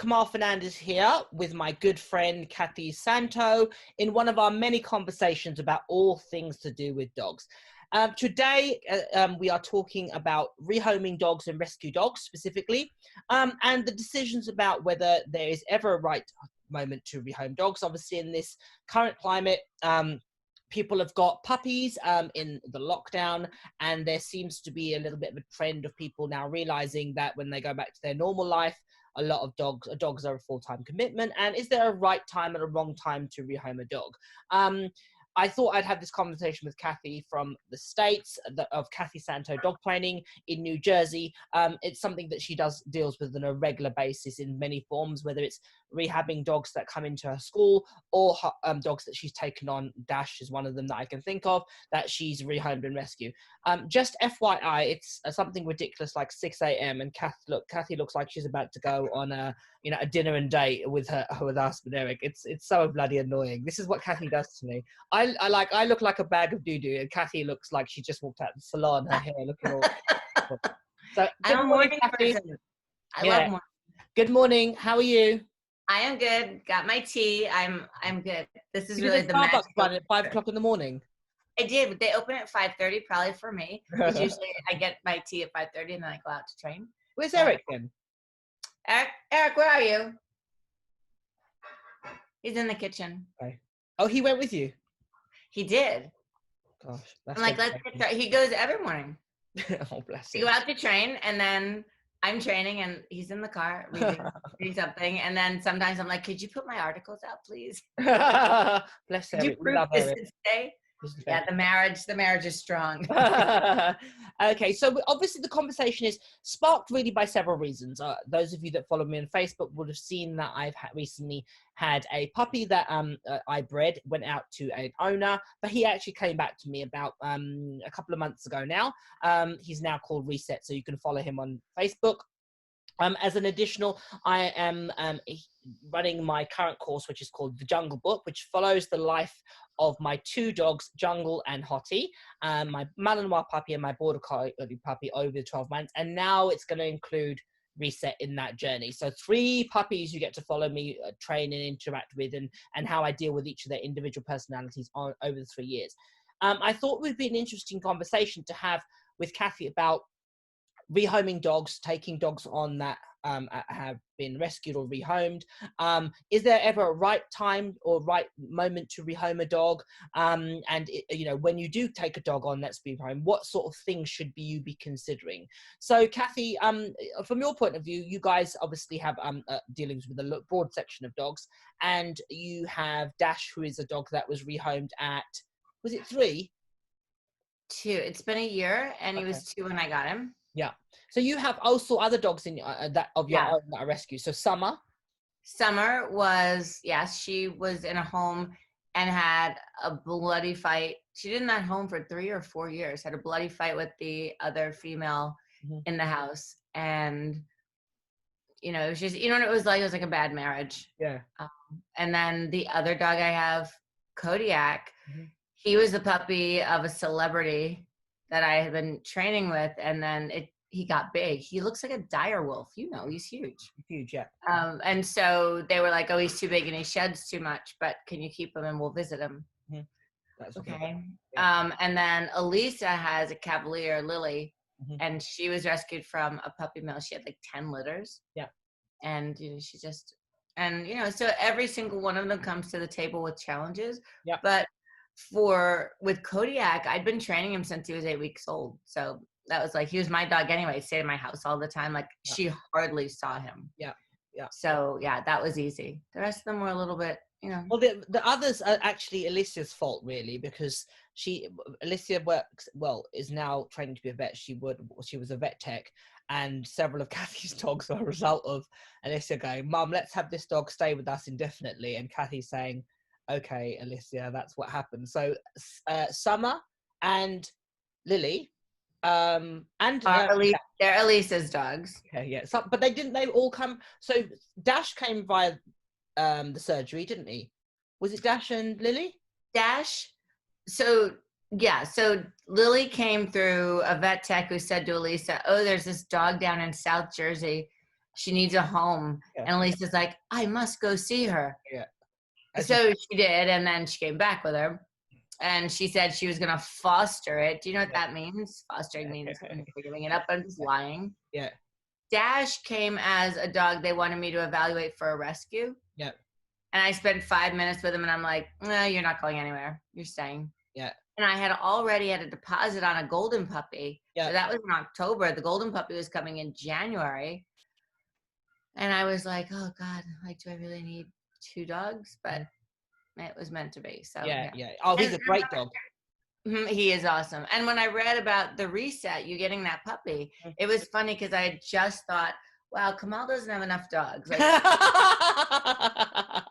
Kamal Fernandez here with my good friend Kathy Santo in one of our many conversations about all things to do with dogs. Today, we are talking about rehoming dogs and rescue dogs specifically, and the decisions about whether there is ever a right moment to rehome dogs. Obviously, in this current climate, people have got puppies in the lockdown, and there seems to be a little bit of a trend of people now realizing that when they go back to their normal life, a lot of dogs are a full-time commitment. And is there a right time and a wrong time to rehome a dog? I thought I'd have this conversation with Kathy from the States, of Kathy Santo Dog Training in New Jersey. It's something that she deals with on a regular basis in many forms, whether it's rehabbing dogs that come into her school or dogs that she's taken on. Dash is one of them that I can think of that she's rehomed and rescued. Just FYI, it's something ridiculous like 6 a.m. and Kathy looks like she's about to go on a dinner and date with us with Eric. It's so bloody annoying. This is what Kathy does to me. I look like a bag of doo-doo, and Kathy looks like she just walked out of the salon, her hair looking all so I'm a morning Kathy. person. I love morning. Good morning. How are you? I am good. Got my tea. I'm good. This is You really did the Starbucks magic. run at 5 o'clock in the morning. I did, but they open at 5:30, probably for me. Because usually I get my tea at 5:30 and then I go out to train. Where's Eric then? Eric, where are you? He's in the kitchen. Okay. Oh, he went with you? He did. Gosh. I'm like, let's get started. He goes every morning. Oh, bless We him. go out to train, and then I'm training, and he's in the car reading something. And then sometimes I'm like, could you put my articles out, please? Bless Could you Eric. We prove love this Eric. today? Yeah, the marriage is strong. Okay, so obviously the conversation is sparked really by several reasons. Those of you that follow me on Facebook would have seen that I've recently had a puppy that I bred, went out to an owner, but he actually came back to me about a couple of months ago now. He's now called Reset, so you can follow him on Facebook. As an additional, I am running my current course, which is called The Jungle Book, which follows the life of my two dogs, Jungle and Hottie, my Malinois puppy and my Border Collie puppy over the 12 months. And now it's going to include Reset in that journey. So 3 puppies you get to follow me, train and interact with, and how I deal with each of their individual personalities over the 3 years. I thought it would be an interesting conversation to have with Kathy about rehoming dogs, taking dogs on that have been rescued or rehomed. Is there ever a right time or right moment to rehome a dog? And when you do take a dog on that's rehomed, what sort of things should you be considering? So Kathy, from your point of view, you guys obviously have dealings with a broad section of dogs, and you have Dash, who is a dog that was rehomed at, was it 3? 2. It's been a year, and he was 2 when I got him. Yeah. So you have also other dogs in your own that are rescued. So Summer was, yes, she was in a home and had a bloody fight. She didn't at home for 3 or 4 years, had a bloody fight with the other female in the house. And, it was just, what it was like? It was like a bad marriage. Yeah. And then the other dog I have, Kodiak, he was the puppy of a celebrity that I had been training with, and then he got big. He looks like a dire wolf. He's huge. Huge, yeah. And so they were like, oh, he's too big and he sheds too much, but can you keep him and we'll visit him? That's okay. Yeah. And then Elisa has a Cavalier, Lily, and she was rescued from a puppy mill. She had like 10 litters. Yeah. And she just, and so every single one of them comes to the table with challenges. Yeah. But with Kodiak, I'd been training him since he was 8 weeks old. So that was like, he was my dog anyway. He stayed in my house all the time. Like she hardly saw him. Yeah. Yeah. So yeah, that was easy. The rest of them were a little bit, Well, the others are actually Alicia's fault really, because Alicia is now training to be a vet. She was a vet tech, and several of Kathy's dogs are a result of Alicia going, Mum, let's have this dog stay with us indefinitely. And Kathy saying, okay, Alicia, that's what happened. So Summer and Lily, and they're Elisa's dogs. Okay, yeah. So, but they all come. So Dash came via the surgery, didn't he? Was it Dash and Lily? Dash. So Lily came through a vet tech who said to Elisa, oh, there's this dog down in South Jersey she needs a home. Yeah. And Elisa's like, I must go see her. Yeah. So she did, and then she came back with her. And she said she was going to foster it. Do you know what that means? Fostering means giving it up. I'm just lying. Yeah. Dash came as a dog they wanted me to evaluate for a rescue. Yeah. And I spent 5 minutes with him, and I'm like, no, you're not going anywhere. You're staying. Yeah. And I had already had a deposit on a golden puppy. Yeah. So that was in October. The golden puppy was coming in January. And I was like, oh, God, like, do I really need 2 dogs? But it was meant to be. So yeah. Oh, he's a great dog. He is awesome. And when I read about the reset, you getting that puppy, it was funny because I had just thought, wow, Kamal doesn't have enough dogs. Like, I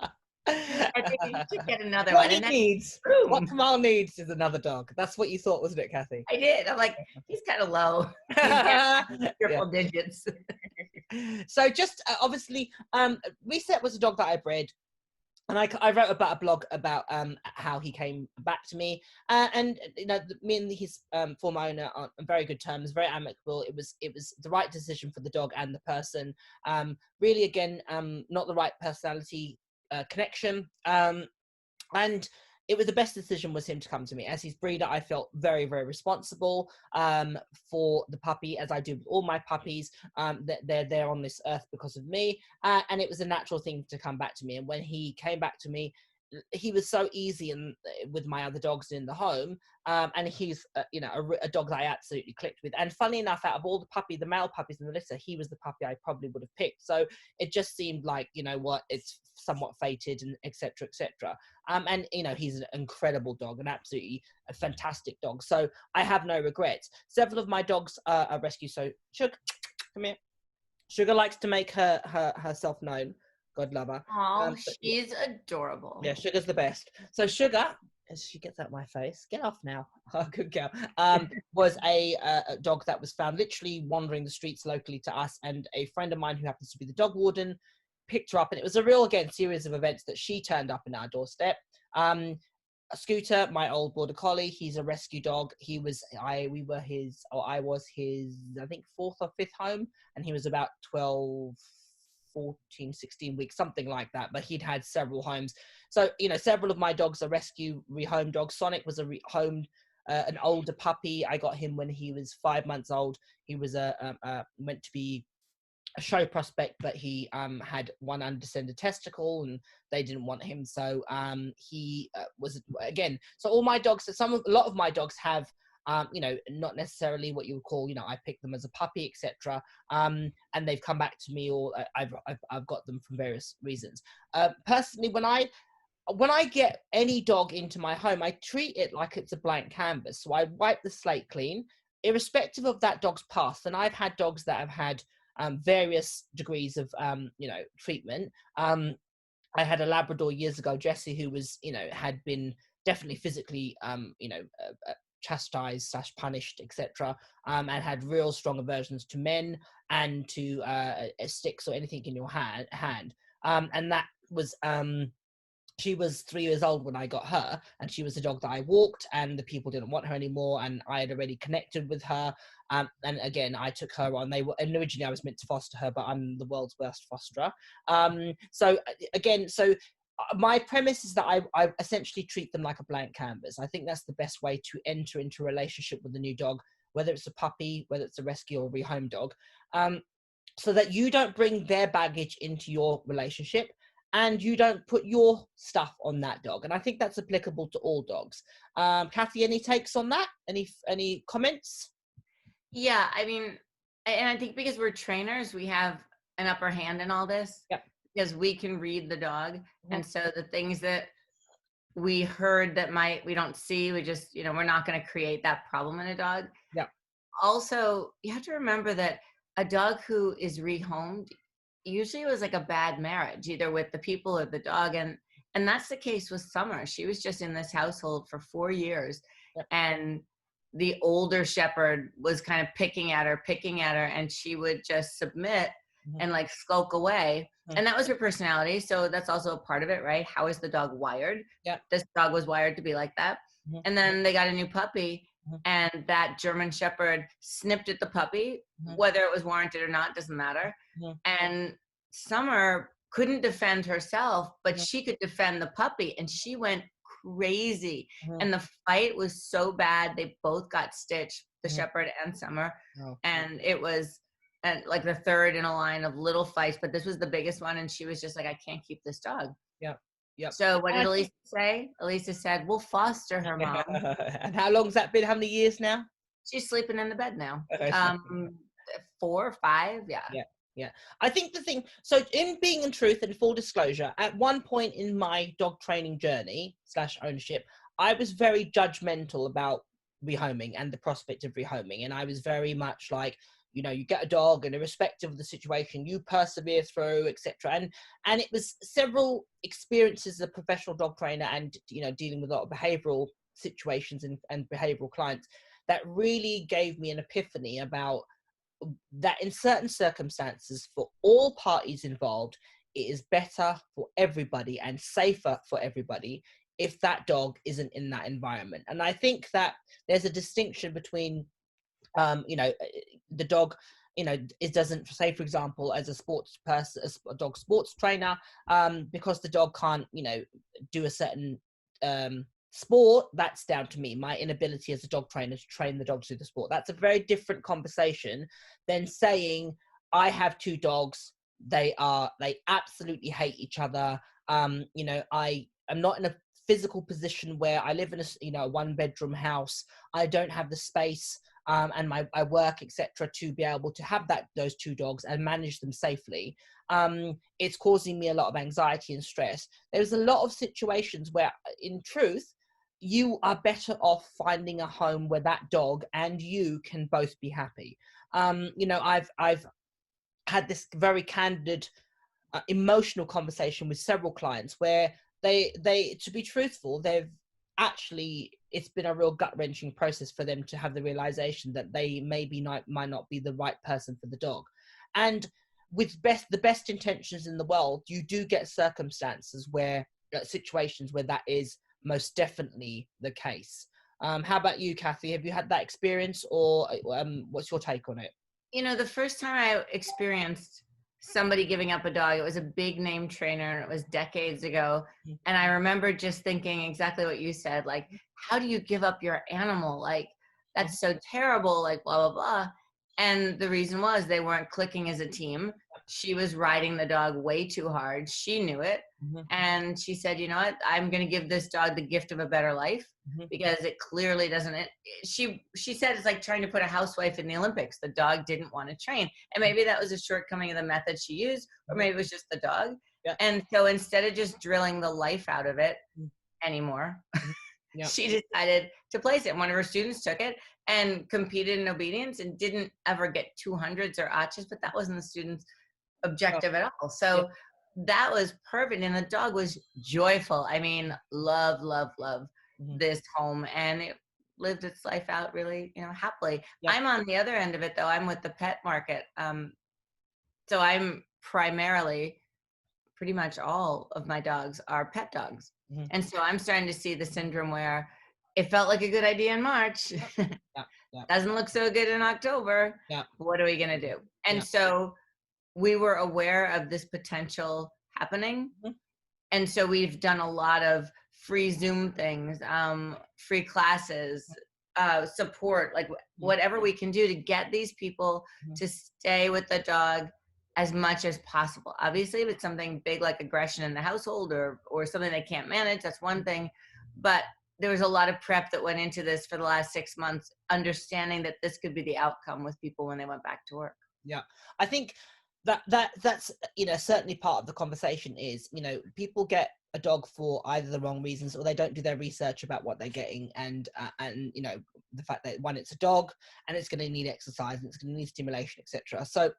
think he should get another one. What Kamal needs is another dog. That's what you thought, wasn't it, Kathy? I did. I'm like, he's kind of low. Triple digits. So just obviously, Reset was a dog that I bred. And I wrote about a blog about how he came back to me, and you know, me and his former owner are on very good terms, very amicable. It was the right decision for the dog and the person. Really, again, not the right personality connection, and it was the best decision was him to come to me. As his breeder, I felt very, very responsible for the puppy, as I do with all my puppies. They're there on this earth because of me. And it was a natural thing to come back to me. And when he came back to me, he was so easy with my other dogs in the home. And he's, a dog that I absolutely clicked with. And funny enough, out of all the male puppies in the litter, he was the puppy I probably would have picked. So it just seemed like, you know what, it's somewhat fated, and et cetera, et cetera. And, you know, he's an incredible dog, an absolutely a fantastic dog. So I have no regrets. Several of my dogs are rescued. So Sugar, come here. Sugar likes to make herself known. God love her. Oh, she's adorable. Yeah, Sugar's the best. So Sugar, as she gets out my face, get off now. Oh, good girl. Was a dog that was found literally wandering the streets locally to us, and a friend of mine who happens to be the dog warden picked her up, and it was a real, again, series of events that she turned up in our doorstep. Scooter, my old border collie, he's a rescue dog. I was his, I think, 4th or 5th home, and he was about 12, 14, 16 weeks, something like that, but he'd had several homes. So, you know, several of my dogs are rescue rehomed dogs. Sonic was a rehomed, an older puppy. I got him when he was 5 months old. He was meant to be a show prospect, but he had one undescended testicle, and they didn't want him. So he was, again, so all my dogs, a lot of my dogs have you know, not necessarily what you would call, you know, I picked them as a puppy, etc. And they've come back to me, or I've got them from various reasons. Personally, when I get any dog into my home, I treat it like it's a blank canvas. So I wipe the slate clean, irrespective of that dog's past. And I've had dogs that have had various degrees of, you know, treatment. I had a Labrador years ago, Jessie, who was, you know, had been definitely physically, you know, chastised / punished, etc., and had real strong aversions to men and to sticks or anything in your hand. And that was, she was 3 years old when I got her, and she was a dog that I walked, and the people didn't want her anymore, and I had already connected with her. And again, I took her on. And originally I was meant to foster her, but I'm the world's worst fosterer. So my premise is that I essentially treat them like a blank canvas. I think that's the best way to enter into a relationship with a new dog, whether it's a puppy, whether it's a rescue or a rehome dog, so that you don't bring their baggage into your relationship, and you don't put your stuff on that dog. And I think that's applicable to all dogs. Kathy, any takes on that? Any comments? Yeah, I mean, and I think because we're trainers, we have an upper hand in all this. Yeah. Because we can read the dog. Mm-hmm. And so the things that we heard that we don't see, we just, you know, we're not going to create that problem in a dog. Yeah. Also, you have to remember that a dog who is rehomed usually was like a bad marriage, either with the people or the dog. And that's the case with Summer. She was just in this household for 4 years. Yep. And the older shepherd was kind of picking at her, and she would just submit and like skulk away. And that was her personality. So that's also a part of it, right? How is the dog wired? Yeah. This dog was wired to be like that. And then they got a new puppy, and that German Shepherd snipped at the puppy, whether it was warranted or not, doesn't matter. And Summer couldn't defend herself, but she could defend the puppy, and she went crazy. And the fight was so bad, they both got stitched, the Shepherd and Summer. And it was like the third in a line of little fights, but this was the biggest one, and she was just like, I can't keep this dog. Yep. So what did Elisa say? Elisa said, we'll foster her, Mom. And how long's that been? How many years now? She's sleeping in the bed now. 4 or 5, yeah. I think the thing, so in being in truth and full disclosure, at one point in my dog training journey / ownership, I was very judgmental about rehoming and the prospect of rehoming. And I was very much like, you know, you get a dog and irrespective of the situation, you persevere through, etc. And it was several experiences as a professional dog trainer and, you know, dealing with a lot of behavioral situations and behavioral clients that really gave me an epiphany about that in certain circumstances, for all parties involved, it is better for everybody and safer for everybody if that dog isn't in that environment. And I think that there's a distinction between you know, the dog, you know, it doesn't, say for example, as a sports person, a dog sports trainer, because the dog can't, you know, do a certain sport, that's down to me, my inability as a dog trainer to train the dog to do the sport. That's a very different conversation than saying I have 2 dogs, they absolutely hate each other. You know, I am not in a physical position where I live in a, you know, 1-bedroom house, I don't have the space and I work, etc., to be able to have those 2 dogs and manage them safely. It's causing me a lot of anxiety and stress. There's a lot of situations where, in truth, you are better off finding a home where that dog and you can both be happy. You know, I've had this very candid, emotional conversation with several clients where they, to be truthful, actually, it's been a real gut-wrenching process for them to have the realization that they might not be the right person for the dog. And with the best intentions in the world, you do get circumstances where, situations where that is most definitely the case. How about you, Kathy? Have you had that experience, or what's your take on it? You know, the first time I experienced somebody giving up a dog, it was a big name trainer, and it was decades ago. And I remember just thinking exactly what you said, like, how do you give up your animal? Like, that's so terrible, like, blah, blah, blah. And the reason was they weren't clicking as a team. She was riding the dog way too hard. She knew it. And she said, you know what, I'm going to give this dog the gift of a better life because it clearly doesn't. She said it's like trying to put a housewife in the Olympics. The dog didn't want to train. And maybe that was a shortcoming of the method she used, or maybe it was just the dog. And so instead of just drilling the life out of it anymore, she decided to place it. One of her students took it and competed in obedience and didn't ever get 200s or arches, but that wasn't the student's objective at all. So that was perfect. And the dog was joyful. I mean, love this home, and it lived its life out really, you know, happily. I'm on the other end of it though. I'm with the pet market. So I'm primarily, pretty much all of my dogs are pet dogs. And so I'm starting to see the syndrome where it felt like a good idea in March. Doesn't look so good in October. What are we going to do? And so we were aware of this potential happening. And so we've done a lot of free Zoom things, free classes, support, like whatever we can do to get these people to stay with the dog as much as possible. Obviously, if it's something big like aggression in the household or something they can't manage, that's one thing. But there was a lot of prep that went into this for the last 6 months, understanding that this could be the outcome with people when they went back to work. Yeah, I think that's, you know, certainly part of the conversation is, you know, people get a dog for either the wrong reasons or they don't do their research about what they're getting, and you know, the fact that, one, it's a dog and it's going to need exercise and it's going to need stimulation, etc. So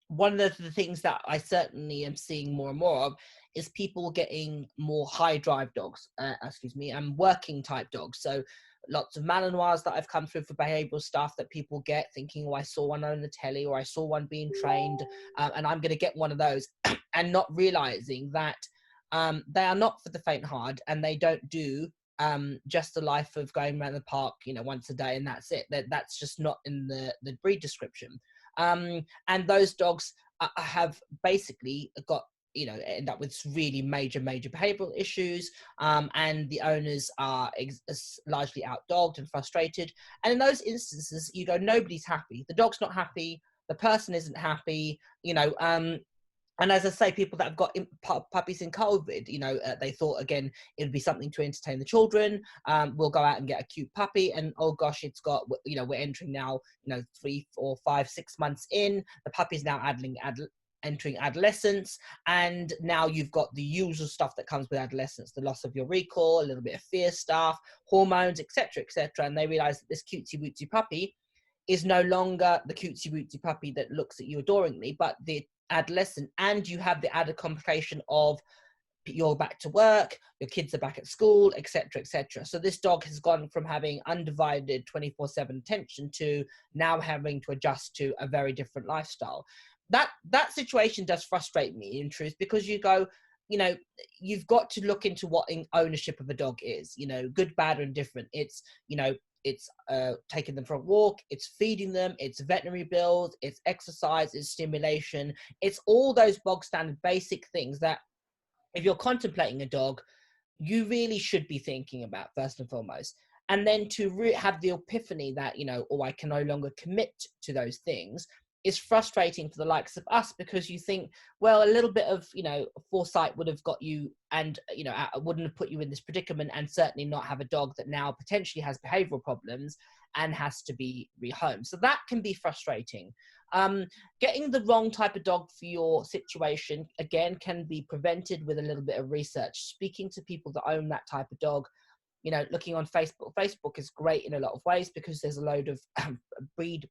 one of the things that I certainly am seeing more and more of is people getting more high drive dogs, and working type dogs. So lots of Malinois that I've come through for behavioral stuff that people get thinking, oh, I saw one on the telly or I saw one being trained, and I'm going to get one of those, and not realizing that they are not for the faint heart, and they don't do just the life of going around the park, once a day and that's it. That's just not in the breed description. And those dogs have basically got, end up with really major behavioral issues, and the owners are largely outdogged and frustrated. And in those instances, nobody's happy. The dog's not happy. The person isn't happy. And as I say, people that have got puppies in COVID, they thought, again, it would be something to entertain the children. We'll go out and get a cute puppy. And, oh, gosh, it's got, we're entering now, 3, 4, 5, 6 months in. The puppy's now entering adolescence. And now you've got the usual stuff that comes with adolescence, the loss of your recall, a little bit of fear stuff, hormones, etc., etc. And they realize that this cutesy-wootsy puppy is no longer the cutesy-wootsy puppy that looks at you adoringly, but the adolescent. And you have the added complication of you're back to work, your kids are back at school, etc., etc. So this dog has gone from having undivided 24/7 attention to now having to adjust to a very different lifestyle. That situation does frustrate me, in truth, because you go, you've got to look into what ownership of a dog is, good, bad, or indifferent. It's taking them for a walk, it's feeding them, it's veterinary bills, it's exercise, it's stimulation, it's all those bog standard basic things that if you're contemplating a dog, you really should be thinking about first and foremost. And then to have the epiphany that, I can no longer commit to those things is frustrating for the likes of us, because you think, well, a little bit of, foresight would have got you, and, wouldn't have put you in this predicament, and certainly not have a dog that now potentially has behavioral problems and has to be rehomed. So that can be frustrating. Getting the wrong type of dog for your situation, again, can be prevented with a little bit of research, speaking to people that own that type of dog, looking on Facebook. Facebook is great in a lot of ways because there's a load of breed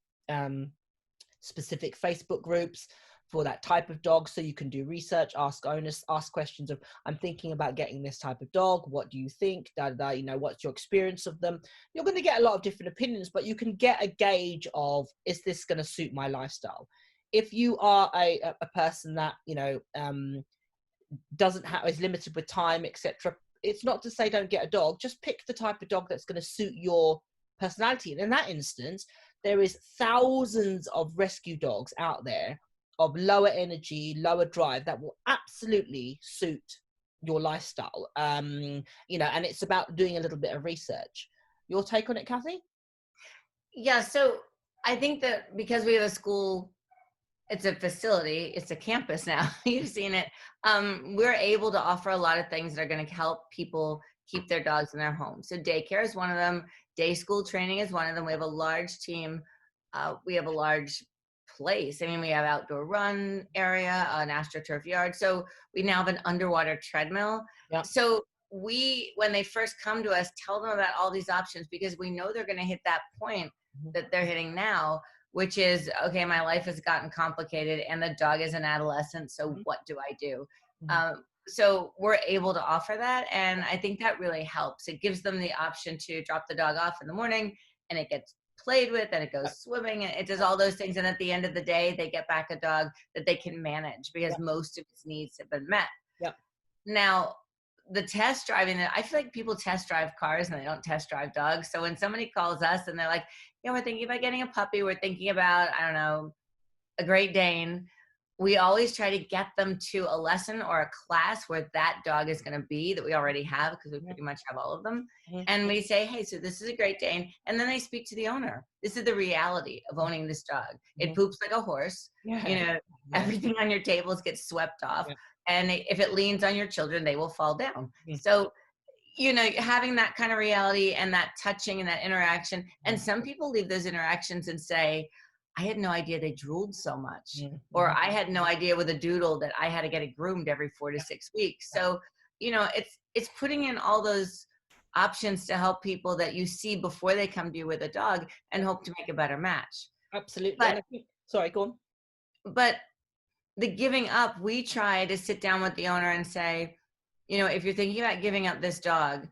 specific Facebook groups for that type of dog, so you can do research, ask owners, ask questions of, I'm thinking about getting this type of dog, what do you think, what's your experience of them. You're going to get a lot of different opinions, but you can get a gauge of, is this going to suit my lifestyle? If you are a person that is limited with time, etc., it's not to say don't get a dog, just pick the type of dog that's going to suit your personality. And in that instance, there is thousands of rescue dogs out there of lower energy, lower drive that will absolutely suit your lifestyle. And it's about doing a little bit of research. Your take on it, Kathy? Yeah, so I think that because we have a school, it's a facility, it's a campus now, you've seen it, we're able to offer a lot of things that are going to help people keep their dogs in their home. So daycare is one of them. Day school training is one of them. We have a large team. We have a large place. I mean, we have outdoor run area, an AstroTurf yard. So we now have an underwater treadmill. Yeah. So when they first come to us, tell them about all these options, because we know they're going to hit that point that they're hitting now, which is, okay, my life has gotten complicated and the dog is an adolescent. So what do I do? So we're able to offer that. And I think that really helps. It gives them the option to drop the dog off in the morning and it gets played with and it goes swimming and it does all those things. And at the end of the day, they get back a dog that they can manage because most of its needs have been met. Yep. Now, the test driving, I feel like people test drive cars and they don't test drive dogs. So when somebody calls us and they're like, we're thinking about getting a puppy, we're thinking about, I don't know, a Great Dane, we always try to get them to a lesson or a class where that dog is going to be that we already have, because we pretty much have all of them. And we say, hey, so this is a Great Dane. And then they speak to the owner. This is the reality of owning this dog. It poops like a horse. Everything on your tables gets swept off. And if it leans on your children, they will fall down. So, having that kind of reality and that touching and that interaction. And some people leave those interactions and say, I had no idea they drooled so much. Or I had no idea with a doodle that I had to get it groomed every 4 to 6 weeks. So, it's putting in all those options to help people that you see before they come to you with a dog and hope to make a better match. Absolutely. But, sorry, go on. But the giving up, we try to sit down with the owner and say, if you're thinking about giving up this dog,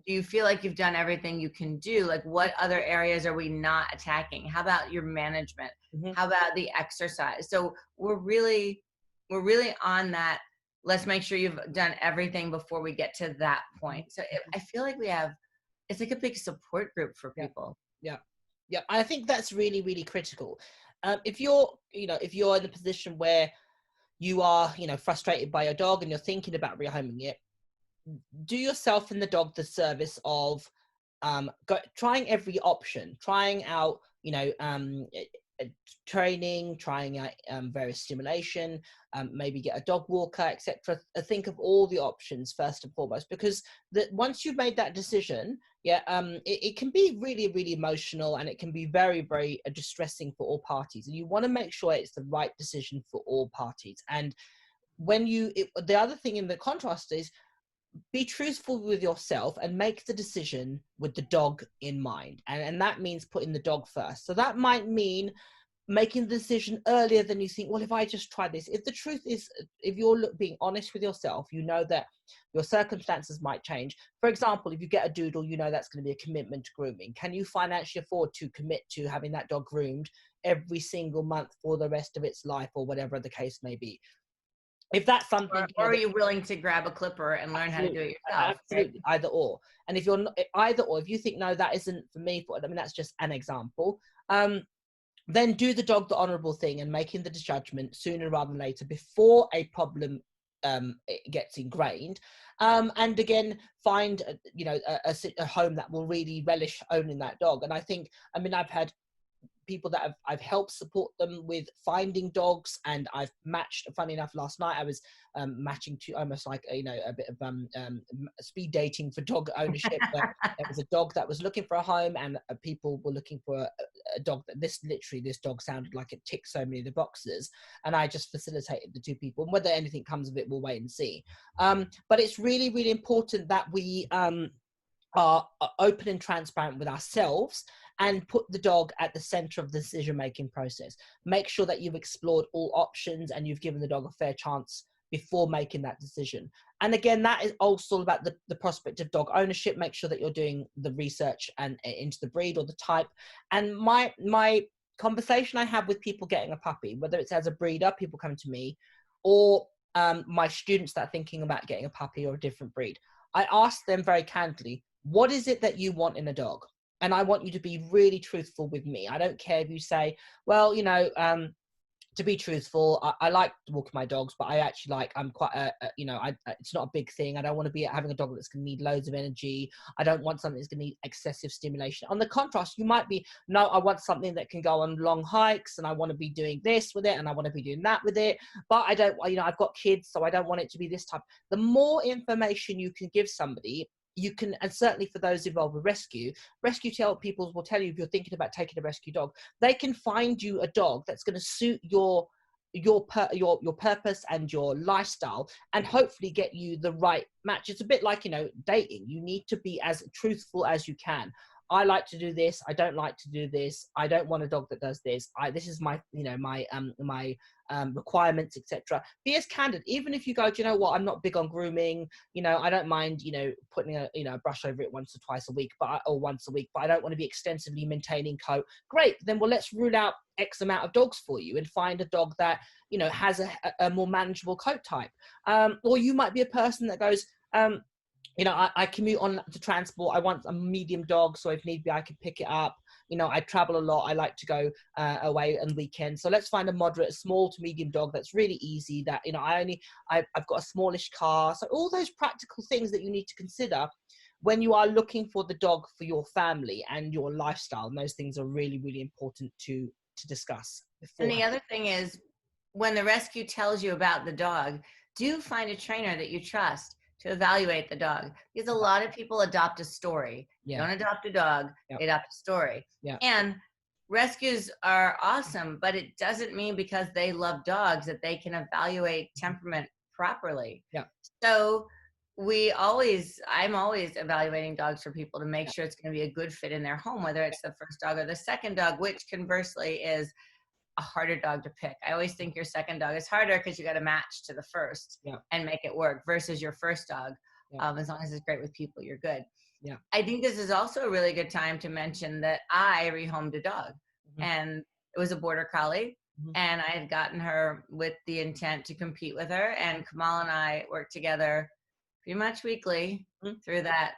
do you feel like you've done everything you can do? Like, what other areas are we not attacking? How about your management? How about the exercise? So we're really on that let's make sure you've done everything before we get to that point. So I feel like it's like a big support group for people. Yeah. Yeah. I think that's really, really critical. If you're in a position where you are, frustrated by your dog and you're thinking about rehoming it, do yourself and the dog the service of trying every option, trying out, training, trying out various stimulation, maybe get a dog walker, etc. Think of all the options first and foremost, because once you've made that decision, it can be really, really emotional, and it can be very, very distressing for all parties. And you want to make sure it's the right decision for all parties. And the other thing in the contrast is, be truthful with yourself and make the decision with the dog in mind. And that means putting the dog first. So that might mean making the decision earlier than you think, well, if I just try this. If the truth is, if you're being honest with yourself, you know that your circumstances might change. For example, if you get a doodle, you know that's going to be a commitment to grooming. Can you financially afford to commit to having that dog groomed every single month for the rest of its life, or whatever the case may be? If that's something, or are you willing to grab a clipper and learn how to do it yourself? Absolutely, right? Either or. And if you're not, either or, if you think, no, that isn't for me, that's just an example. Then do the dog the honourable thing and making the judgment sooner rather than later, before a problem it gets ingrained. And again, find a home that will really relish owning that dog. And I think, I've had people that I've helped support them with finding dogs, and I've matched. Funny enough, last night I was matching to almost like a bit of speed dating for dog ownership. Where there was a dog that was looking for a home, and people were looking for a dog that this dog sounded like it ticked so many of the boxes, and I just facilitated the two people. And whether anything comes of it, we'll wait and see. But it's really, really important that we are open and transparent with ourselves, and put the dog at the center of the decision-making process. Make sure that you've explored all options and you've given the dog a fair chance before making that decision. And again, that is also about the prospect of dog ownership. Make sure that you're doing the research and into the breed or the type. And my conversation I have with people getting a puppy, whether it's as a breeder, people come to me, or my students that are thinking about getting a puppy or a different breed, I ask them very candidly, what is it that you want in a dog? And I want you to be really truthful with me. I don't care if you say, well, to be truthful, I like walking my dogs, but I actually I'm quite it's not a big thing. I don't want to be having a dog that's going to need loads of energy. I don't want something that's going to need excessive stimulation. On the contrast, you might be, no, I want something that can go on long hikes, and I want to be doing this with it, and I want to be doing that with it. But I don't, I've got kids, so I don't want it to be this type. The more information you can give somebody, you can, and certainly for those involved with rescue people will tell you, if you're thinking about taking a rescue dog, they can find you a dog that's going to suit your purpose and your lifestyle, and hopefully get you the right match. It's a bit like, dating. You need to be as truthful as you can. I like to do this. I don't like to do this. I don't want a dog that does this. This is my, my requirements, etc. Be as candid. Even if you go, do you know what? I'm not big on grooming. I don't mind, putting a brush over it once or twice a week, or once a week. But I don't want to be extensively maintaining coat. Great. Then let's rule out X amount of dogs for you and find a dog that has a more manageable coat type. Or you might be a person that goes, I commute on the transport. I want a medium dog, so if need be, I could pick it up. I travel a lot. I like to go away on weekends. So let's find a moderate, small to medium dog that's really easy. That I've got a smallish car. So all those practical things that you need to consider when you are looking for the dog for your family and your lifestyle. And those things are really, really important to discuss beforehand. And the other thing is, when the rescue tells you about the dog, do find a trainer that you trust to evaluate the dog, because a lot of people adopt a story. Don't adopt a dog, they adopt a story. And rescues are awesome, but it doesn't mean because they love dogs that they can evaluate temperament properly. So I'm always evaluating dogs for people to make sure it's going to be a good fit in their home, whether it's the first dog or the second dog, which conversely is a harder dog to pick. I always think your second dog is harder because you got to match to the first and make it work, versus your first dog. As long as it's great with people, you're good. I think this is also a really good time to mention that I rehomed a dog, and it was a border collie. and I had gotten her with the intent to compete with her. And Kamal and I worked together pretty much weekly through that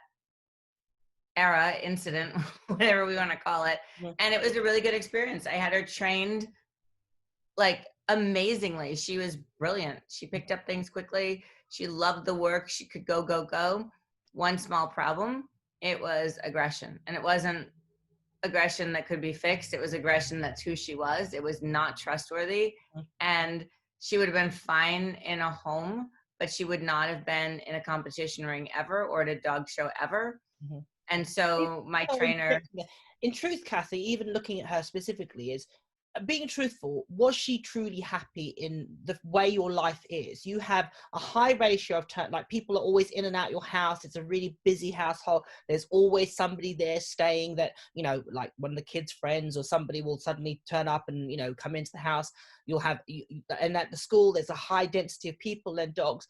era, incident, whatever we want to call it. And it was a really good experience. I had her trained like amazingly. She was brilliant. She picked up things quickly. She loved the work. She could go, go, go. One small problem, it was aggression. And it wasn't aggression that could be fixed. It was aggression that's who she was. It was not trustworthy. And she would have been fine in a home, but she would not have been in a competition ring ever or at a dog show ever. And so my trainer... In truth, Kathy, even looking at her specifically, is being truthful, was she truly happy in the way your life is? You have a high ratio of like people are always in and out your house. It's a really busy household. There's always somebody there staying that, you know, like one of the kids' friends or somebody will suddenly turn up and, you know, come into the house. You'll have, and at the school, there's a high density of people and dogs.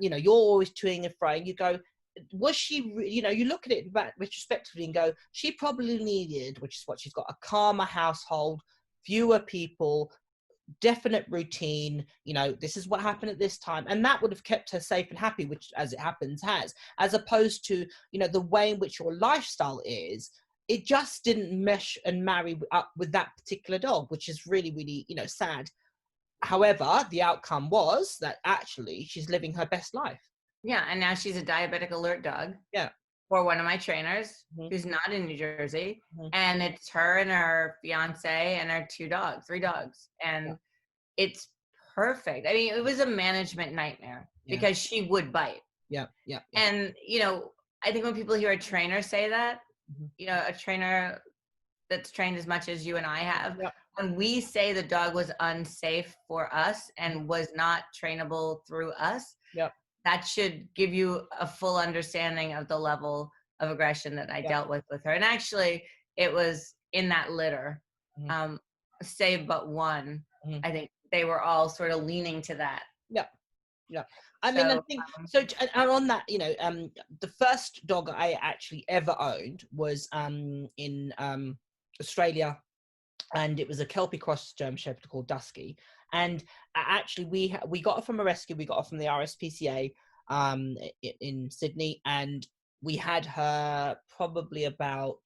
You know, you're always toing and froing. You go, was she, you know, you look at it back retrospectively and go, she probably needed, which is what she's got, a calmer household, fewer people, definite routine, you know, this is what happened at this time, and that would have kept her safe and happy, which as it happens has, as opposed to, you know, the way in which your lifestyle is, it just didn't mesh and marry up with that particular dog, which is really, really, you know, sad. However, the outcome was that actually she's living her best life. Yeah, and now she's a diabetic alert dog. Yeah. For one of my trainers who's not in New Jersey. And it's her and her fiance and her three dogs. And it's perfect. I mean, it was a management nightmare because she would bite. Yeah. And, you know, I think when people hear a trainer say that, you know, a trainer that's trained as much as you and I have, when we say the dog was unsafe for us and was not trainable through us, that should give you a full understanding of the level of aggression that I dealt with her. And actually, it was in that litter, save but one. I think they were all sort of leaning to that. Yeah. I mean, I think so. And on that, you know, the first dog I actually ever owned was in Australia, and it was a Kelpie cross German Shepherd called Dusky. And actually, we got her from a rescue. We got her from the RSPCA in Sydney, and we had her probably about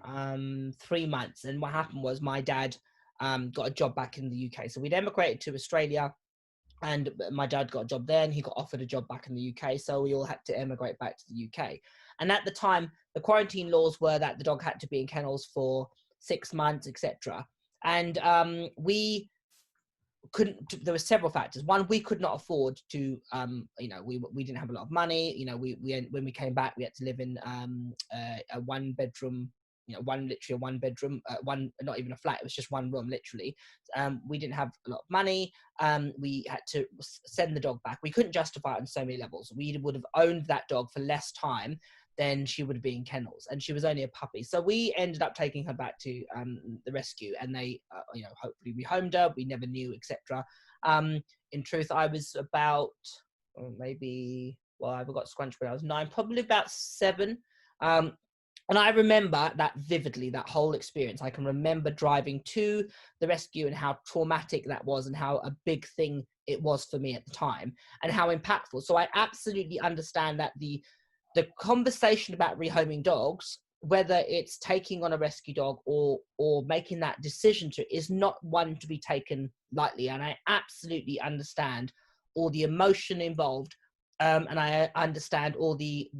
3 months. And what happened was my dad got a job back in the UK, so we'd emigrated to Australia, and my dad got a job there, and he got offered a job back in the UK, so we all had to emigrate back to the UK. And at the time, the quarantine laws were that the dog had to be in kennels for 6 months, etc. And we couldn't, there were several factors. One, we could not afford to, you know, we didn't have a lot of money. You know, when we came back, we had to live in a 1 bedroom, you know, literally a 1 bedroom, not even a flat, it was just 1 room, literally. We didn't have a lot of money. We had to send the dog back. We couldn't justify it on so many levels. We would have owned that dog for less time than she would be in kennels, and she was only a puppy. So we ended up taking her back to the rescue, and they, you know, hopefully rehomed her. We never knew, etc. In truth, I was about maybe, well, I got scrunched when I was 9, probably about 7. And I remember that vividly, that whole experience. I can remember driving to the rescue and how traumatic that was, and how a big thing it was for me at the time, and how impactful. So I absolutely understand that the conversation about rehoming dogs, whether it's taking on a rescue dog or making that decision to, is not one to be taken lightly. And I absolutely understand all the emotion involved, and I understand all the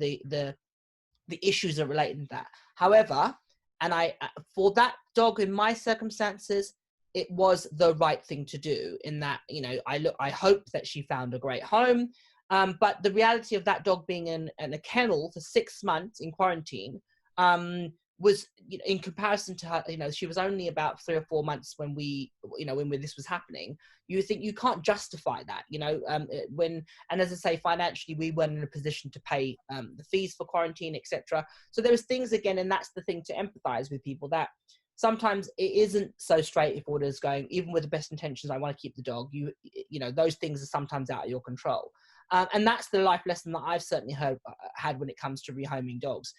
issues that relate to that. However, and for that dog in my circumstances, it was the right thing to do, in that, you know, I hope that she found a great home. But the reality of that dog being in a kennel for 6 months in quarantine was, you know, in comparison to her, you know, she was only about 3 or 4 months when this was happening. You think you can't justify that, you know, and as I say, financially, we weren't in a position to pay the fees for quarantine, etc. So there was things again, and that's the thing to empathize with people, that sometimes it isn't so straightforward as going, even with the best intentions, I want to keep the dog. You know, those things are sometimes out of your control. And that's the life lesson that I've certainly had when it comes to rehoming dogs.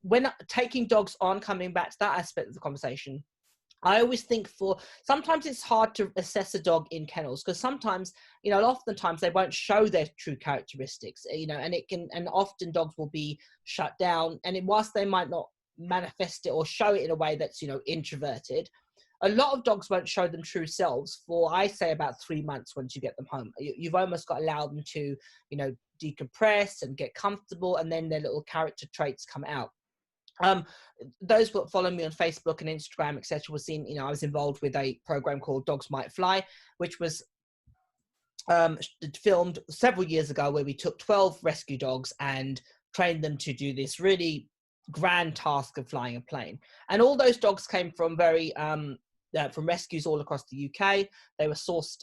When taking dogs on, coming back to that aspect of the conversation, I always think sometimes it's hard to assess a dog in kennels because sometimes, oftentimes they won't show their true characteristics, and often dogs will be shut down. And whilst they might not manifest it or show it in a way that's, introverted, a lot of dogs won't show them true selves for, I say, about 3 months once you get them home. You've almost got to allow them to, decompress and get comfortable, and then their little character traits come out. Those that follow me on Facebook and Instagram, etc., will see, I was involved with a program called Dogs Might Fly, which was filmed several years ago, where we took 12 rescue dogs and trained them to do this really grand task of flying a plane. And all those dogs came from from rescues all across the UK. They were sourced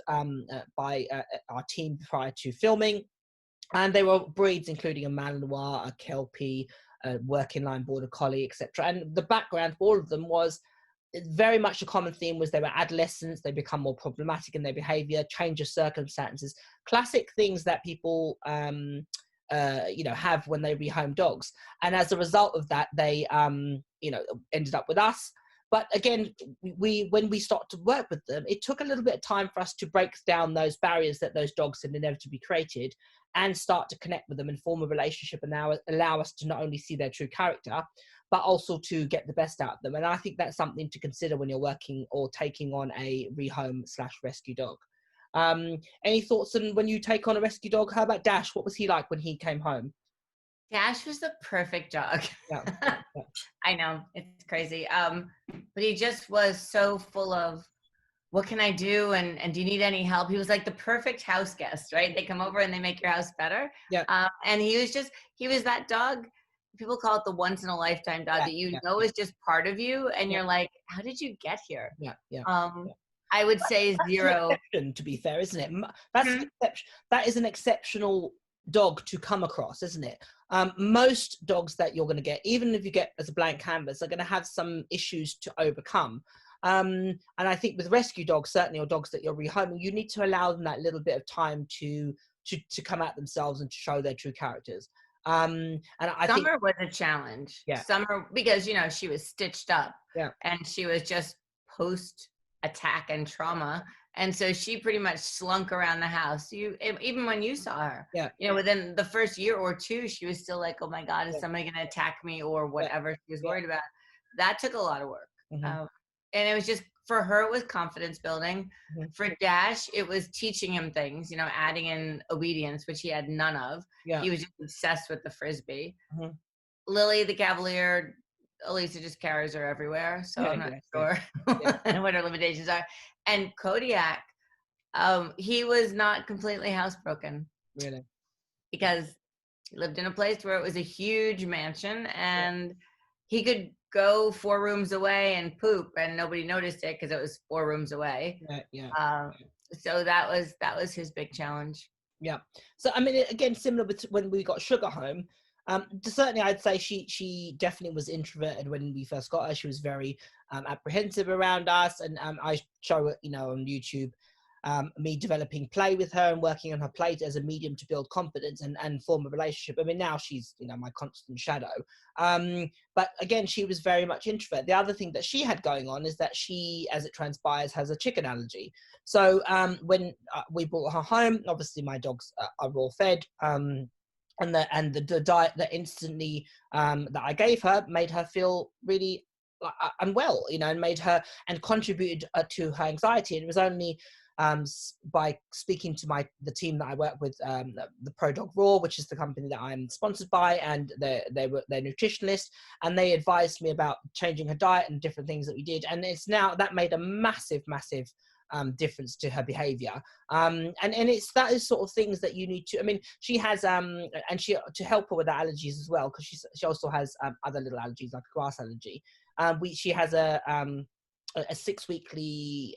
by our team prior to filming, and they were breeds including a Malinois, a Kelpie, a working line border collie, etc. And the background for all of them was very much a common theme was they were adolescents, they become more problematic in their behavior, change of circumstances, classic things that people have when they rehome dogs. And as a result of that, they ended up with us. But again, when we started to work with them, it took a little bit of time for us to break down those barriers that those dogs had inevitably created and start to connect with them and form a relationship, and now allow us to not only see their true character, but also to get the best out of them. And I think that's something to consider when you're working or taking on a rehome/rescue dog. Any thoughts on when you take on a rescue dog? How about Dash? What was he like when he came home? Dash was the perfect dog. Yeah. I know, it's crazy. But he just was so full of, what can I do? And do you need any help? He was like the perfect house guest, right? They come over and they make your house better. Yeah. And he was that dog. People call it the once in a lifetime dog that is just part of you. And you're like, how did you get here? Yeah. Yeah. I would say zero. To be fair, isn't it? That's an exception. That is an exceptional dog to come across, isn't it? Most dogs that you're going to get, even if you get as a blank canvas, are going to have some issues to overcome. And I think with rescue dogs, certainly, or dogs that you're rehoming, you need to allow them that little bit of time to come out themselves and to show their true characters. And I think Summer was a challenge. Yeah. Summer, because she was stitched up. Yeah. And she was just post attack and trauma, and so she pretty much slunk around the house. Even when you saw her, within the first year or two, she was still like, oh my God, is somebody going to attack me or whatever she was worried about. That took a lot of work. And it was just, for her, it was confidence building. For Dash, it was teaching him things, adding in obedience, which he had none of. He was just obsessed with the Frisbee. Lily, the Cavalier, Elisa just carries her everywhere, so I'm not sure what her limitations are. And Kodiak, he was not completely housebroken. Really? Because he lived in a place where it was a huge mansion, and he could go 4 rooms away and poop, and nobody noticed it because it was 4 rooms away. So that was his big challenge. Yeah. So I mean, again, similar with when we got Sugar home. Certainly, I'd say she definitely was introverted when we first got her. She was very apprehensive around us, and I show it, on YouTube, me developing play with her and working on her play as a medium to build confidence and form a relationship. I mean, now she's my constant shadow. But again, she was very much introvert. The other thing that she had going on is that she, as it transpires, has a chicken allergy. So when we brought her home, obviously my dogs are raw fed. And the diet that instantly that I gave her made her feel really unwell, and made her and contributed to her anxiety. And it was only by speaking to the team that I work with, the Pro Dog Raw, which is the company that I'm sponsored by, and they were their nutritionist, and they advised me about changing her diet and different things that we did. And it's now that made a massive difference to her behavior, and it's that is sort of things that you need to. I mean, she has and she, to help her with her allergies as well, because she also has other little allergies like a grass allergy. She has a 6-weekly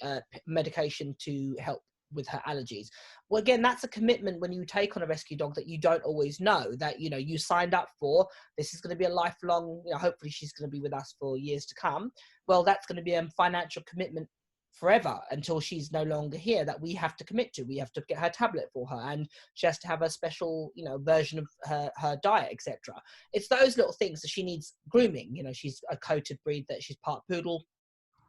medication to help with her allergies. Well, again, that's a commitment when you take on a rescue dog that you don't always know that you signed up for. This is going to be a lifelong, hopefully she's going to be with us for years to come. Well, that's going to be a financial commitment forever until she's no longer here, that we have to commit to. We have to get her tablet for her, and she has to have a special version of her diet, etc. It's those little things that she needs grooming. She's a coated breed, that she's part poodle,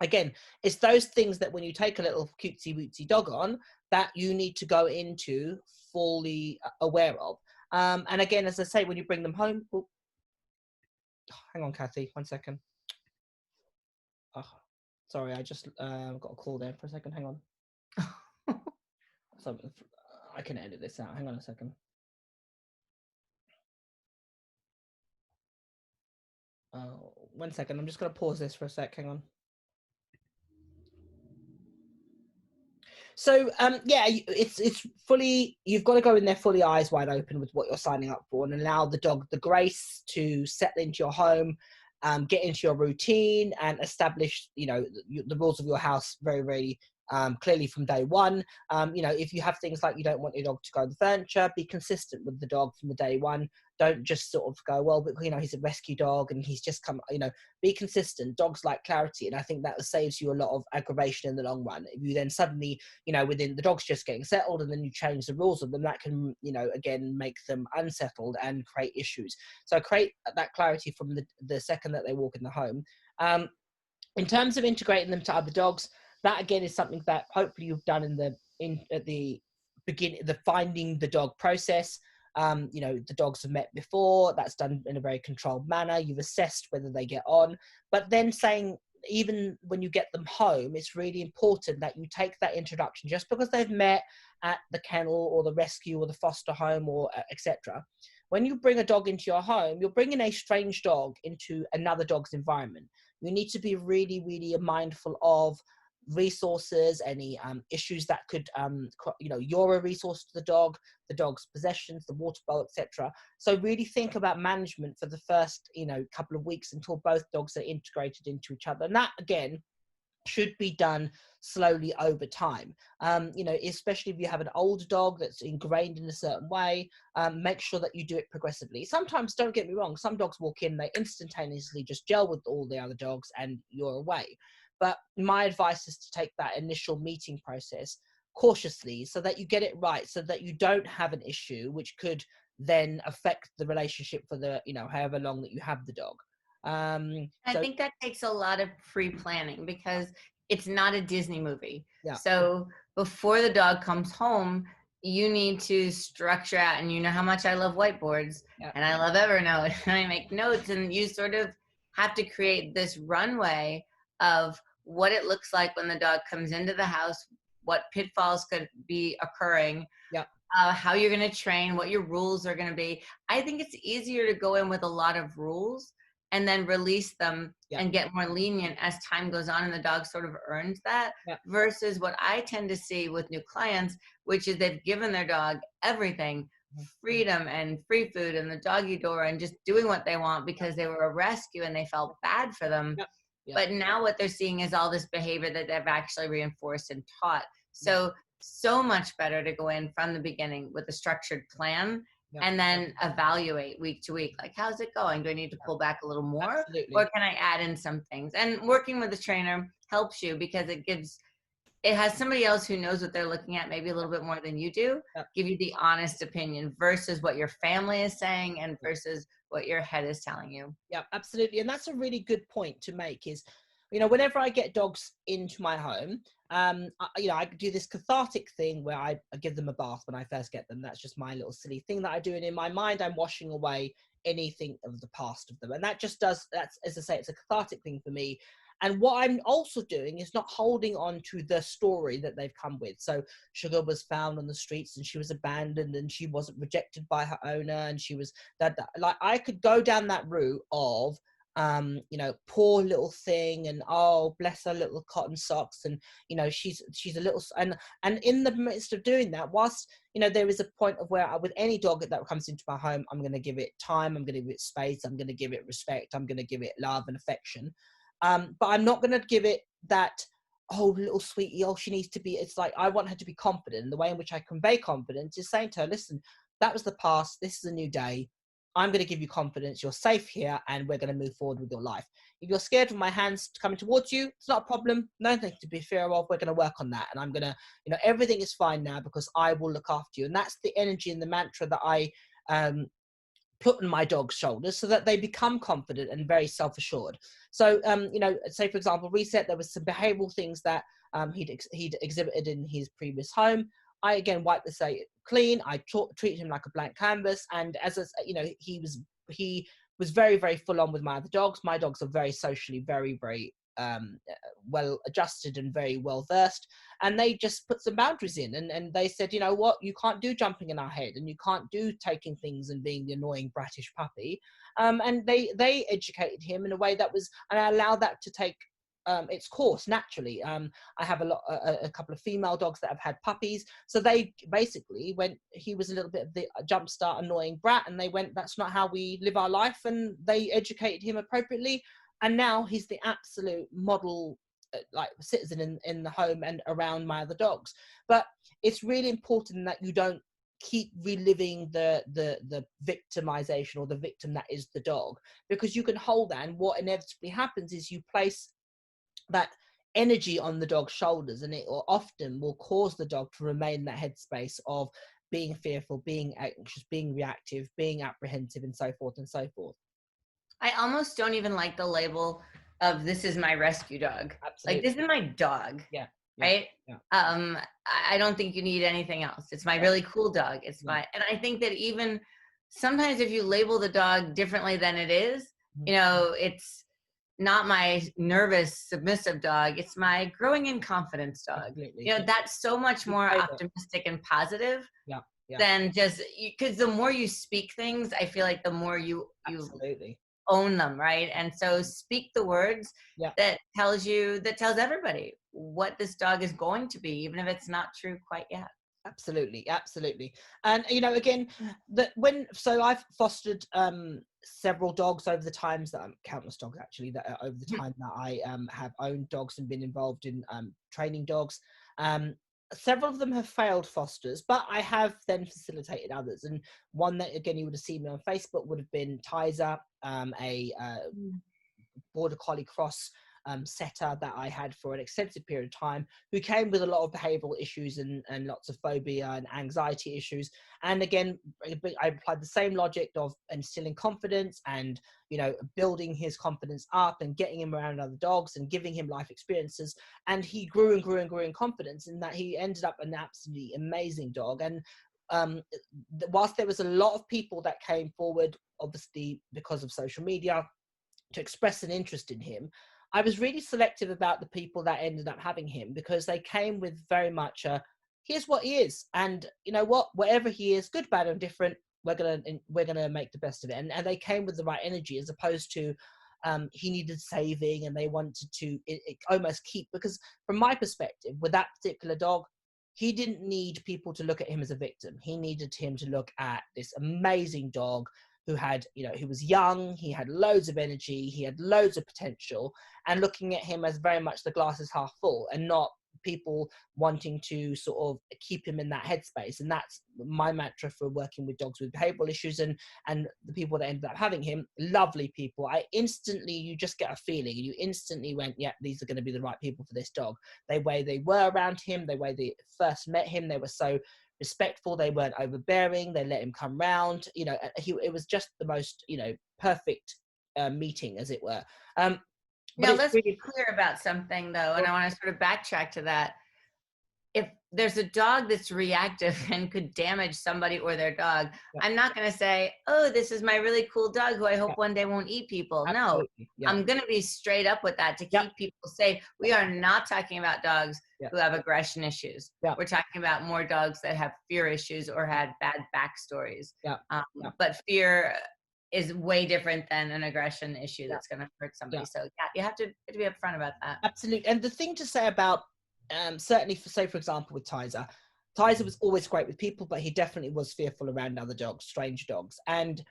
again, it's those things that when you take a little cutesy wootsy dog on, that you need to go into fully aware of. And again, as I say, when you bring them home, oh, hang on, Kathy, 1 second. Oh, sorry, I just got a call there for a second. Hang on. So, I can edit this out. Hang on a second. Oh, 1 second. I'm just going to pause this for a sec. Hang on. So yeah, it's fully, you've got to go in there fully eyes wide open with what you're signing up for, and allow the dog the grace to settle into your home, get into your routine, and establish the rules of your house very, very clearly from day one. If you have things like you don't want your dog to go on the furniture, be consistent with the dog from the day one. Don't just sort of go, well, but he's a rescue dog and he's just come. Be consistent. Dogs like clarity, and I think that saves you a lot of aggravation in the long run. If you then suddenly, within the dog's just getting settled, and then you change the rules of them, that can, again, make them unsettled and create issues. So create that clarity from the second that they walk in the home. In terms of integrating them to other dogs, that again is something that hopefully you've done at the beginning, the finding the dog process. The dogs have met before. That's done in a very controlled manner. You've assessed whether they get on, but then saying, even when you get them home, it's really important that you take that introduction. Just because they've met at the kennel or the rescue or the foster home or etc. When you bring a dog into your home, you're bringing a strange dog into another dog's environment. You need to be really, really mindful of resources, any issues that could, you're a resource to the dog's possessions, the water bowl, etc. So really think about management for the first, couple of weeks until both dogs are integrated into each other. And that, again, should be done slowly over time. Especially if you have an older dog that's ingrained in a certain way, make sure that you do it progressively. Sometimes, don't get me wrong, some dogs walk in, they instantaneously just gel with all the other dogs and you're away. But my advice is to take that initial meeting process cautiously so that you get it right, so that you don't have an issue which could then affect the relationship for the, however long that you have the dog. I think that takes a lot of pre-planning, because it's not a Disney movie. Yeah. So before the dog comes home, you need to structure out, and how how much I love whiteboards, and I love Evernote, and I make notes, and you sort of have to create this runway of what it looks like when the dog comes into the house, what pitfalls could be occurring, how you're going to train, what your rules are going to be. I think it's easier to go in with a lot of rules and then release them and get more lenient as time goes on and the dog sort of earns that, versus what I tend to see with new clients, which is they've given their dog everything, freedom and free food and the doggy door and just doing what they want because they were a rescue and they felt bad for them. But now what they're seeing is all this behavior that they've actually reinforced and taught. So much better to go in from the beginning with a structured plan and then evaluate week to week. Like, how's it going? Do I need to pull back a little more? Absolutely. Or can I add in some things? And working with a trainer helps you because it has somebody else who knows what they're looking at maybe a little bit more than you do, give you the honest opinion versus what your family is saying and versus what your head is telling you. Yeah, absolutely. And that's a really good point to make is, whenever I get dogs into my home, I do this cathartic thing where I give them a bath when I first get them. That's just my little silly thing that I do. And in my mind, I'm washing away anything of the past of them. And that's, as I say, it's a cathartic thing for me. And what I'm also doing is not holding on to the story that they've come with. So Sugar was found on the streets and she was abandoned and she wasn't rejected by her owner and she was that. Like, I could go down that route of, poor little thing and, oh, bless her little cotton socks, and she's a little, and in the midst of doing that, whilst there is a point of where with any dog that comes into my home, I'm going to give it time, I'm going to give it space, I'm going to give it respect, I'm going to give it love and affection, but I'm not going to give it that, oh, little sweetie, oh, she needs to be, it's like I want her to be confident, and the way in which I convey confidence is saying to her, listen, that was the past, this is a new day, I'm going to give you confidence. You're safe here, and we're going to move forward with your life. If you're scared of my hands coming towards you, it's not a problem. Nothing to be fear of. We're going to work on that, and I'm going to, everything is fine now because I will look after you. And that's the energy and the mantra that I put on my dog's shoulders so that they become confident and very self-assured. So, you know, say for example, Reset, there was some behavioral things that he'd exhibited in his previous home. I again wiped the slate clean. I treated him like a blank canvas, and you know, he was very, very full on with my other dogs. My dogs are very socially, very, very well adjusted and very well versed, and they just put some boundaries in, and they said, you know what, you can't do jumping in our head, and you can't do taking things and being the annoying bratish puppy, and they educated him in a way that was, and I allowed that to take its course naturally. I have a couple of female dogs that have had puppies, so they basically went, he was a little bit of the jumpstart annoying brat, and they went, that's not how we live our life, and they educated him appropriately, and now he's the absolute model like citizen in the home and around my other dogs. But it's really important that you don't keep reliving the victimization or the victim that is the dog, because you can hold that, and what inevitably happens is you place that energy on the dog's shoulders, and it often will cause the dog to remain in that headspace of being fearful, being anxious, being reactive, being apprehensive, and so forth and so forth. I almost don't even like the label of "this is my rescue dog." Absolutely. Like, this is my dog. Yeah. Right? Yeah. I don't think you need anything else. It's my really cool dog. It's my, and I think that even sometimes if you label the dog differently than it is, you know, it's not my nervous, submissive dog. It's my growing in confidence dog. Absolutely. You know, that's so much more optimistic and positive than just, because the more you speak things, I feel like the more you Absolutely own them, right? And so speak the words that tells everybody what this dog is going to be, even if it's not true quite yet. Absolutely. And you know, again, so I've fostered several dogs over the times that countless dogs actually, that over the time that I have owned dogs and been involved in training dogs. Several of them have failed fosters, but I have then facilitated others. And one that, again, you would have seen me on Facebook would have been Tizer, a border collie cross setter that I had for an extensive period of time, who came with a lot of behavioral issues and lots of phobia and anxiety issues. And again, I applied the same logic of instilling confidence and, you know, building his confidence up and getting him around other dogs and giving him life experiences. And he grew and grew and grew in confidence, in that he ended up an absolutely amazing dog. And whilst there was a lot of people that came forward, obviously because of social media, to express an interest in him, I was really selective about the people that ended up having him, because they came with very much here's what he is, and you know what, whatever he is, good, bad, or different, we're gonna make the best of it. And they came with the right energy, as opposed to he needed saving, and they wanted to almost keep, because from my perspective with that particular dog, he didn't need people to look at him as a victim. He needed him to look at this amazing dog who had, you know, he was young, he had loads of energy, he had loads of potential, and looking at him as very much the glass is half full, and not people wanting to sort of keep him in that headspace. And that's my mantra for working with dogs with behavioral issues. And the people that ended up having him, lovely people. You just get a feeling, and you instantly went, yeah, these are going to be the right people for this dog. The way they were around him, the way they first met him, they were so respectful, they weren't overbearing, they let him come round, you know. It was just the most, you know, perfect meeting, as it were. Now let's be clear about something though, and I want to sort of backtrack to that. If there's a dog that's reactive and could damage somebody or their dog, I'm not going to say, oh, this is my really cool dog who I hope one day won't eat people. Absolutely. No, I'm going to be straight up with that to keep people safe. We are not talking about dogs who have aggression issues. We're talking about more dogs that have fear issues or had bad backstories. But fear is way different than an aggression issue that's going to hurt somebody. So you have to be upfront about that. Absolutely. And the thing to say about certainly, for example, with Tizer was always great with people, but he definitely was fearful around other dogs, strange dogs. And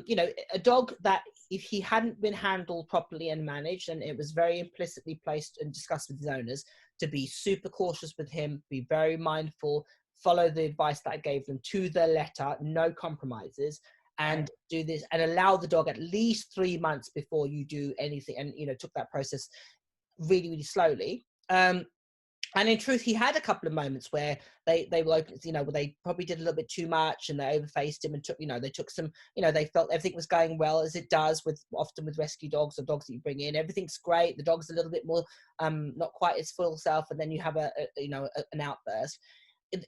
you know, a dog that, if he hadn't been handled properly and managed, and it was very implicitly placed and discussed with his owners to be super cautious with him, be very mindful, follow the advice that I gave them to the letter, no compromises, and do this, and allow the dog at least 3 months before you do anything, and, you know, took that process really, really slowly. And in truth, he had a couple of moments where they were like, they probably did a little bit too much and they overfaced him and took, they took some, they felt everything was going well, as it does often with rescue dogs or dogs that you bring in. Everything's great. The dog's a little bit more, not quite its full self. And then you have an outburst.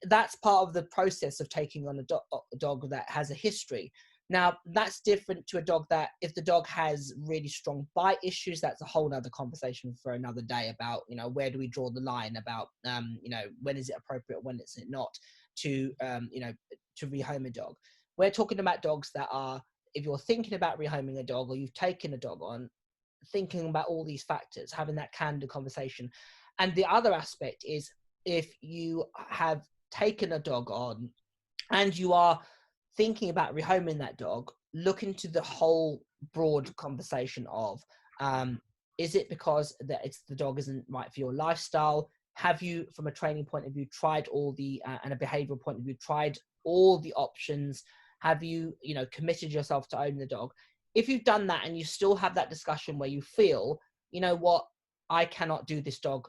That's part of the process of taking on a dog that has a history. Now, that's different to a dog that, if the dog has really strong bite issues, that's a whole other conversation for another day about, where do we draw the line about, when is it appropriate, when is it not to, to rehome a dog. We're talking about dogs that are, if you're thinking about rehoming a dog or you've taken a dog on, thinking about all these factors, having that candid conversation. And the other aspect is, if you have taken a dog on and you are thinking about rehoming that dog, look into the whole broad conversation of, is it because the dog isn't right for your lifestyle? Have you, from a training point of view, tried all the, and a behavioral point of view, tried all the options? Have you, committed yourself to own the dog? If you've done that and you still have that discussion where you feel, you know what, I cannot do this dog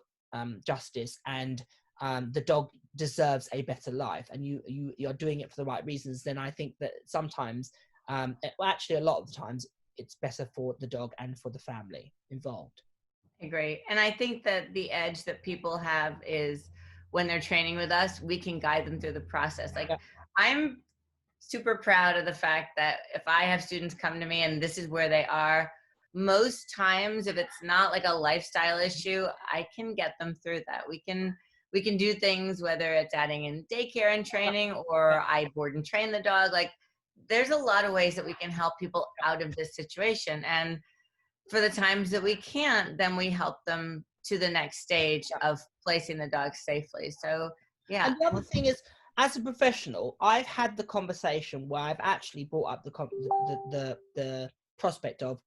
justice, and the dog deserves a better life, and you're doing it for the right reasons, then I think that sometimes, actually a lot of the times, it's better for the dog and for the family involved. I agree. And I think that the edge that people have is when they're training with us, we can guide them through the process. Like, Yeah. I'm super proud of the fact that if I have students come to me and this is where they are, most times, if it's not like a lifestyle issue, I can get them through that. We can do things, whether it's adding in daycare and training, or I board and train the dog. Like, there's a lot of ways that we can help people out of this situation. And for the times that we can't, then we help them to the next stage of placing the dog safely. So yeah. And the other thing is, as a professional, I've had the conversation where I've actually brought up the prospect of,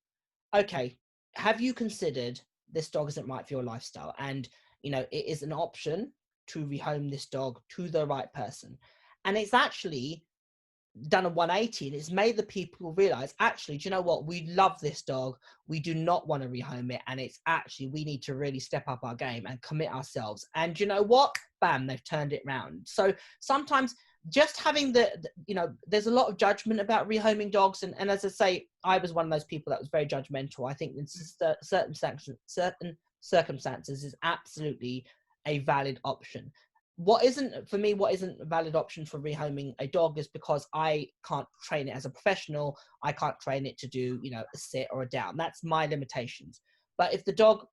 okay, have you considered this dog isn't right for your lifestyle? And, it is an option to rehome this dog to the right person. And it's actually done a 180, and it's made the people realize, actually, do you know what? We love this dog. We do not want to rehome it. And it's actually, we need to really step up our game and commit ourselves. And you know what? Bam, they've turned it around. So sometimes just having there's a lot of judgment about rehoming dogs. And as I say, I was one of those people that was very judgmental. I think in certain circumstances is absolutely a valid option. What isn't a valid option for rehoming a dog is because I can't train it as a professional. I can't train it to do, a sit or a down. That's my limitations. But if the dog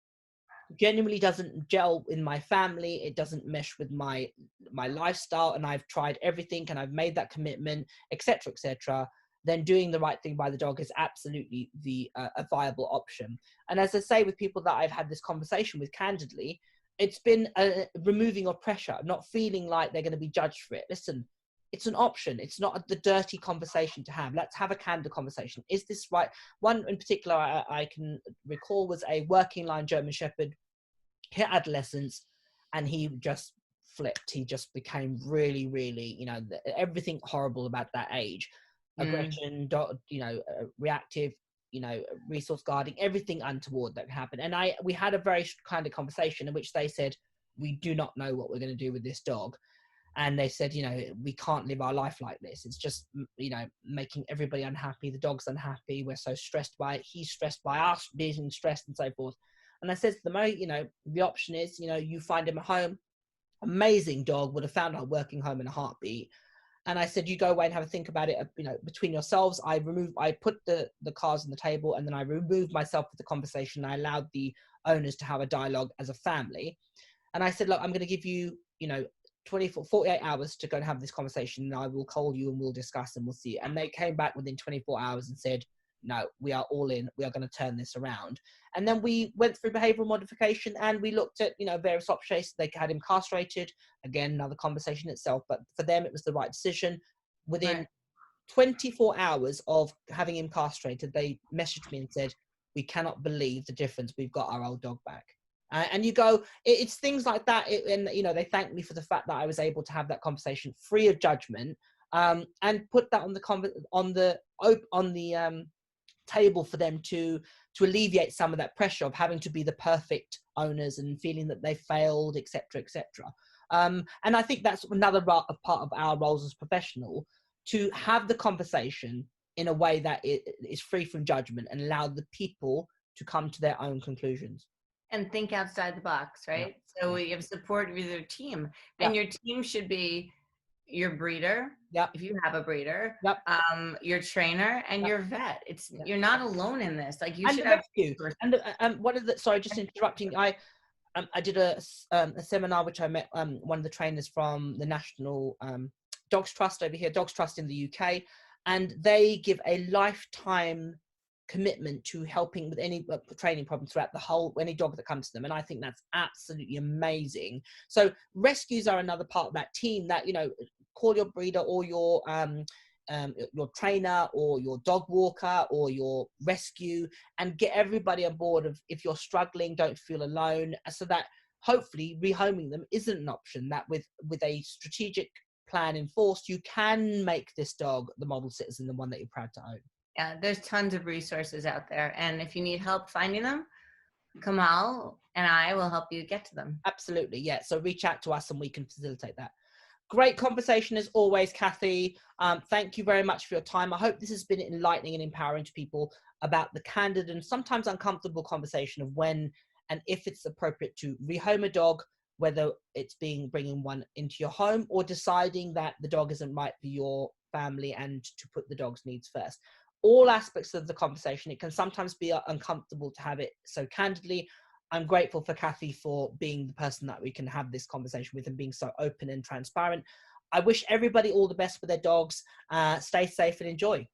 genuinely doesn't gel in my family, it doesn't mesh with my lifestyle, and I've tried everything and I've made that commitment, etc., then doing the right thing by the dog is absolutely a viable option. And as I say, with people that I've had this conversation with candidly, it's been a removing of pressure, not feeling like they're going to be judged for it. Listen, it's an option. It's not the dirty conversation to have. Let's have a candid conversation. Is this right? One in particular I can recall was a working line German Shepherd, hit adolescence, and he just flipped. He just became really, really, everything horrible about that age. Aggression, reactive, resource guarding, everything untoward that happened. And we had a very kind of conversation in which they said, we do not know what we're going to do with this dog. And they said, we can't live our life like this. It's just, making everybody unhappy. The dog's unhappy. We're so stressed by it. He's stressed by us being stressed and so forth. And I said to them, the option is, you find him a home. Amazing dog, would have found a working home in a heartbeat. And I said, you go away and have a think about it, between yourselves. I put the cards on the table, and then I removed myself from the conversation. I allowed the owners to have a dialogue as a family. And I said, look, I'm going to give you, 48 hours to go and have this conversation, and I will call you and we'll discuss and we'll see. And they came back within 24 hours and said, no, we are all in. We are going to turn this around. And then we went through behavioral modification, and we looked at, various options. They had him castrated. Again, another conversation itself, but for them, it was the right decision. Within 24 hours of having him castrated, they messaged me and said, we cannot believe the difference. We've got our old dog back. And you go, it's things like that. And, they thanked me for the fact that I was able to have that conversation free of judgment, and put that on the table for them to alleviate some of that pressure of having to be the perfect owners and feeling that they failed, etc., etc. And I think that's another part of our roles as professional, to have the conversation in a way that it is free from judgment and allow the people to come to their own conclusions. And think outside the box, right? Yeah. So you have support with your team, Yeah. and your team should be your breeder, Yep. if you have a breeder, Yep. your trainer, and Yep. your vet. It's Yep. You're not alone in this. Like, you And should the have rescue. And one of the, sorry, just interrupting. I did a seminar which I met one of the trainers from the National Dogs Trust over here, Dogs Trust in the UK, and they give a lifetime commitment to helping with any training problems throughout the whole, any dog that comes to them. And I think that's absolutely amazing. So rescues are another part of that team that, you know, call your breeder or your trainer or your dog walker or your rescue, and get everybody on board of, if you're struggling, don't feel alone, so that hopefully rehoming them isn't an option, that with a strategic plan enforced, you can make this dog the model citizen, the one that you're proud to own. Yeah, there's tons of resources out there. And if you need help finding them, Kamal and I will help you get to them. Absolutely, yeah. So reach out to us and we can facilitate that. Great conversation as always, Kathy. Thank you very much for your time. I hope this has been enlightening and empowering to people about the candid and sometimes uncomfortable conversation of when and if it's appropriate to rehome a dog, whether it's bringing one into your home or deciding that the dog isn't right for your family and to put the dog's needs first. All aspects of the conversation. It can sometimes be uncomfortable to have it so candidly. I'm grateful for Kathy for being the person that we can have this conversation with and being so open and transparent. I wish everybody all the best for their dogs. Stay safe and enjoy.